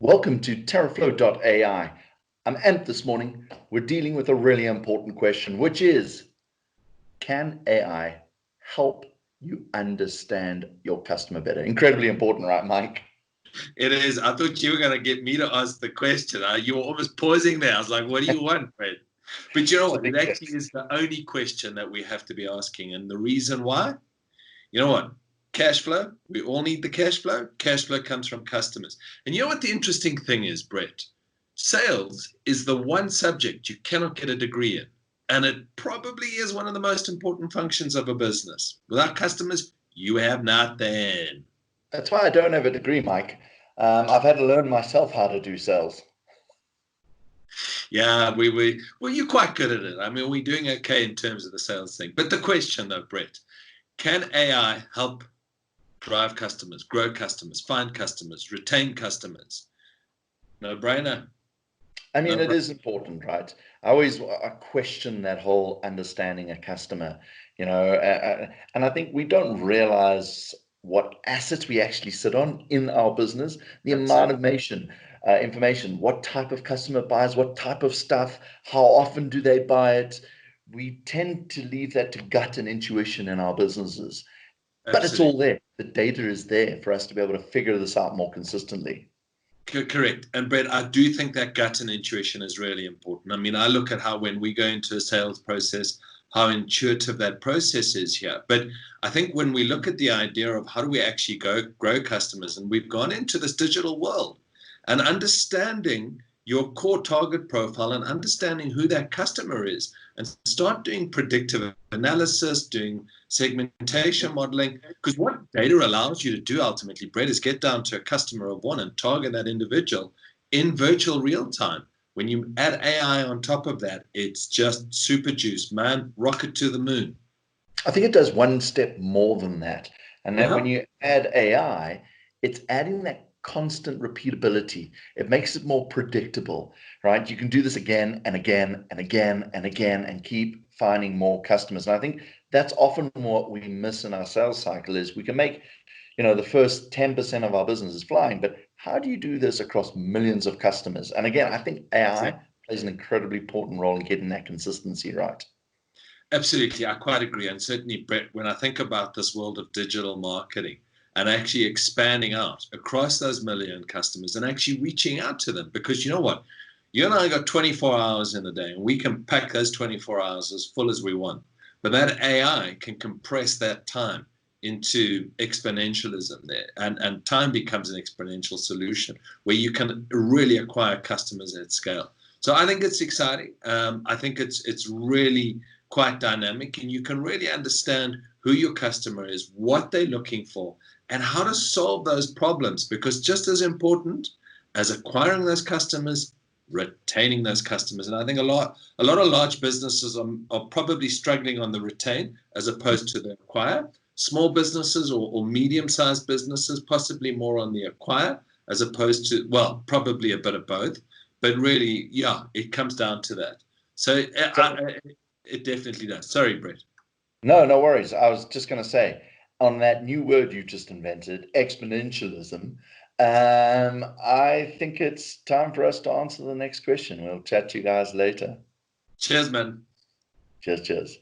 Welcome to TerraFlow.ai. I'm amped this morning. We're dealing with a really important question, which is, can AI help you understand your customer better? Incredibly important, right, Mike? It is. I thought you were going to get me to ask the question. You were almost pausing there. I was like, what do you want, Fred? But you know what? It actually is the only question that we have to be asking. And the reason why? You know what? Cash flow. We all need the cash flow. Cash flow comes from customers. And you know what the interesting thing is, Brett? Sales is the one subject you cannot get a degree in. And it probably is one of the most important functions of a business. Without customers, you have nothing. That's why I don't have a degree, Mike. I've had to learn myself how to do sales. Yeah, well, you're quite good at it. I mean, we're doing okay in terms of the sales thing. But the question, though, Brett, can AI help drive customers, grow customers, find customers, retain customers? No brainer. I mean, it is important, right? I question that whole understanding a customer, and I think we don't realize what assets we actually sit on in our business, the amount of information, what type of customer buys, what type of stuff, how often do they buy it. We tend to leave that to gut and intuition in our businesses, but it's all there. The data is there for us to be able to figure this out more consistently. Correct. And Brett, I do think that gut and intuition is really important. I mean, I look at how when we go into a sales process, how intuitive that process is here. But I think when we look at the idea of how do we actually grow customers, and we've gone into this digital world, and understanding your core target profile and understanding who that customer is, and start doing predictive analysis, doing segmentation modeling, because what data allows you to do ultimately, Brett, is get down to a customer of one and target that individual in virtual real time. When you add AI on top of that, it's just super juice, man, rocket to the moon. I think it does one step more than that. And that when you add AI, it's adding that constant repeatability. It makes it more predictable, right? You can do this again and again and again and again and keep finding more customers. And I think that's often what we miss in our sales cycle is we can make, the first 10% of our business is flying, but how do you do this across millions of customers? And again, I think AI plays an incredibly important role in getting that consistency right. Absolutely, I quite agree. And certainly, Brett, when I think about this world of digital marketing and actually expanding out across those million customers and actually reaching out to them, because you know what? You and I got 24 hours in a day, and we can pack those 24 hours as full as we want. But that AI can compress that time into exponentialism there, and time becomes an exponential solution where you can really acquire customers at scale. So I think it's exciting. I think it's really quite dynamic, and you can really understand who your customer is, what they're looking for, and how to solve those problems. Because just as important as acquiring those customers, retaining those customers. And I think a lot of large businesses are probably struggling on the retain as opposed to the acquire. Small businesses or medium-sized businesses possibly more on the acquire as opposed to, well, probably a bit of both. But really, yeah, it comes down to that. So it definitely does. Sorry, Brett. No worries. I was just going to say, on that new word you just invented, exponentialism, I think it's time for us to answer the next question. We'll chat to you guys later. Cheers, man. Cheers.